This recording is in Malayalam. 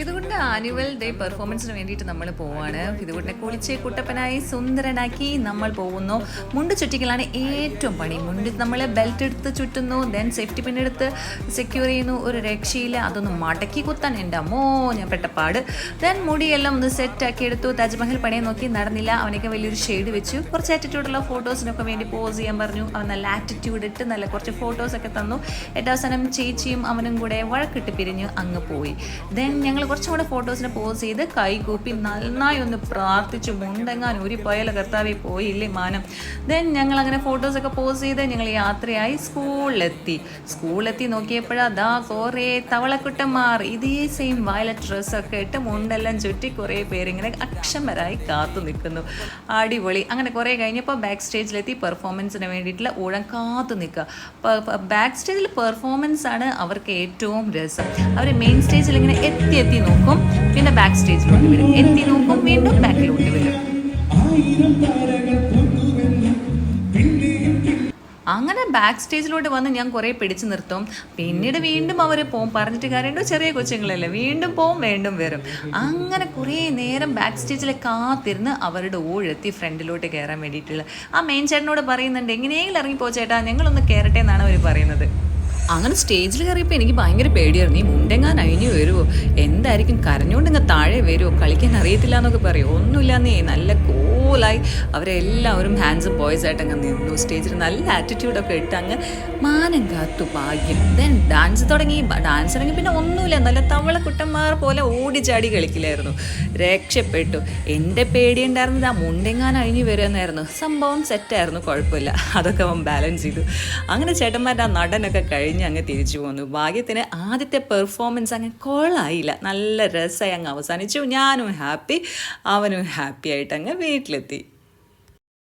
ഫിദുകുട്ടിൻ്റെ ആനുവൽ ഡേ പെർഫോമൻസിന് വേണ്ടിയിട്ട് നമ്മൾ പോവാണ്. ഫിദുകുട്ടിനെ കുളിച്ച് കുട്ടപ്പനായി സുന്ദരനാക്കി നമ്മൾ പോകുന്നു. മുണ്ട് ചുറ്റിക്കലാണ് ഏറ്റവും പണി. മുണ്ട് നമ്മൾ ബെൽറ്റ് എടുത്ത് ചുറ്റുന്നു, ദെൻ സേഫ്റ്റി പിൻ എടുത്ത് സെക്യൂർ ചെയ്യുന്നു. ഒരു രക്ഷയില്ല. അതൊന്ന് മടക്കി കുത്താൻ എൻ്റെ അമ്മോ ഞാൻ പെട്ടപ്പാട്. ദെൻ മുടിയെല്ലാം ഒന്ന് സെറ്റാക്കി എടുത്തു. താജ്മഹൽ പണിയെ നോക്കി നടന്നില്ല. അവനൊക്കെ വലിയൊരു ഷെയ്ഡ് വെച്ചു. കുറച്ച് ആറ്റിറ്റ്യൂഡുള്ള ഫോട്ടോസിനൊക്കെ വേണ്ടി പോസ് ചെയ്യാൻ പറഞ്ഞു. അവൻ നല്ല ആറ്റിറ്റ്യൂഡ് ഇട്ട് നല്ല കുറച്ച് ഫോട്ടോസൊക്കെ തന്നു. ഏറ്റവും ചേച്ചിയും അവനും കൂടെ വഴക്കിട്ട് പിരിഞ്ഞ് അങ്ങ് പോയി. ദെൻ ഞങ്ങൾ കുറച്ചും കൂടെ ഫോട്ടോസിനെ പോസ് ചെയ്ത് കൈകൂപ്പി നന്നായി ഒന്ന് പ്രാർത്ഥിച്ചു. മുണ്ടെങ്ങാനും ഒരു പോയാൽ കർത്താവേ പോയില്ലേ മാനം. ദെൻ ഞങ്ങൾ അങ്ങനെ ഫോട്ടോസൊക്കെ പോസ് ചെയ്ത് ഞങ്ങൾ യാത്രയായി സ്കൂളിലെത്തി നോക്കിയപ്പോഴാ കുറേ തവളക്കുട്ടന്മാർ ഇതേ സെയിം വയലറ്റ് ഡ്രസ്സൊക്കെ ഇട്ട് മുണ്ടെല്ലാം ചുറ്റി കുറേ പേരിങ്ങനെ അക്ഷമരായി കാത്തു നിൽക്കുന്നു. അടിപൊളി. അങ്ങനെ കുറേ കഴിഞ്ഞപ്പോൾ ബാക്ക് സ്റ്റേജിലെത്തി പെർഫോമൻസിന് വേണ്ടിയിട്ടുള്ള ഊഴം കാത്തു നിൽക്കുക. ബാക്ക് സ്റ്റേജിൽ പെർഫോമൻസ് ആണ് അവർക്ക് ഏറ്റവും രസം. അവർ മെയിൻ സ്റ്റേജിൽ ഇങ്ങനെ എത്തി നോക്കും, പിന്നെ ബാക്ക് സ്റ്റേജിലോട്ട് വരും, എത്തി നോക്കും, വീണ്ടും ബാക്കിലോട്ട് വരും. അങ്ങനെ ബാക്ക് സ്റ്റേജിലോട്ട് വന്ന് ഞാൻ കുറേ പിടിച്ചു നിർത്തും. പിന്നീട് വീണ്ടും അവർ പോവും. പറഞ്ഞിട്ട് കാര്യമുണ്ടോ, ചെറിയ കൊച്ചുങ്ങളല്ലേ, വീണ്ടും പോവും, വീണ്ടും വരും. അങ്ങനെ കുറേ നേരം ബാക്ക് സ്റ്റേജിൽ കാത്തിരുന്ന് അവരുടെ ഊഴെത്തി ഫ്രണ്ടിലോട്ട് കയറാൻ വേണ്ടിയിട്ടുള്ള ആ മെയിൻ ചേട്ടനോട് പറയുന്നുണ്ട്, എങ്ങനെയെങ്കിലും ഇറങ്ങിപ്പോ ചേട്ടാ, ഞങ്ങളൊന്ന് കയറട്ടെ എന്നാണ് അവർ പറയുന്നത്. അങ്ങനെ സ്റ്റേജിൽ കയറിയപ്പോൾ എനിക്ക് ഭയങ്കര പേടിയായിരുന്നു. ഈ മുണ്ടെങ്ങാൻ അഴിഞ്ഞു വരുമോ, എന്തായിരിക്കും, കരഞ്ഞുകൊണ്ടിങ്ങ് താഴെ വരുമോ, കളിക്കാൻ അറിയത്തില്ല എന്നൊക്കെ പറയും. ഒന്നുമില്ലാന്നേ, നല്ല കൂളായി അവരെല്ലാവരും ഹാൻഡ്സം ബോയ്സ് ആയിട്ട് അങ്ങ് നിന്നു. സ്റ്റേജിൽ നല്ല ആറ്റിറ്റ്യൂഡൊക്കെ ഇട്ട് അങ്ങ് മാനം കാത്തു ഭാഗ്യം. ദെൻ ഡാൻസ് തുടങ്ങി പിന്നെ ഒന്നുമില്ല, നല്ല തവളക്കുട്ടന്മാർ പോലെ ഓടിച്ചാടി കളിക്കില്ലായിരുന്നു. രക്ഷപ്പെട്ടു. എൻ്റെ പേടിയുണ്ടായിരുന്നത് ആ മുണ്ടെങ്ങാൻ അഴിഞ്ഞു വരുമെന്നായിരുന്നു. സംഭവം സെറ്റായിരുന്നു, കുഴപ്പമില്ല. അതൊക്കെ അവൻ ബാലൻസ് ചെയ്തു. അങ്ങനെ ചേട്ടന്മാരുടെ ആ നടനൊക്കെ കഴിഞ്ഞ് അങ്ങ് തിരിച്ചു പോന്നു. ഭാഗ്യത്തിന് ആദ്യത്തെ പെർഫോമൻസ് അങ്ങ് കൊള്ളായില്ല, നല്ല രസമായി അങ്ങ് അവസാനിച്ചു. ഞാനും ഹാപ്പി, അവനും ഹാപ്പി ആയിട്ട് അങ്ങ് വീട്ടിലെത്തി.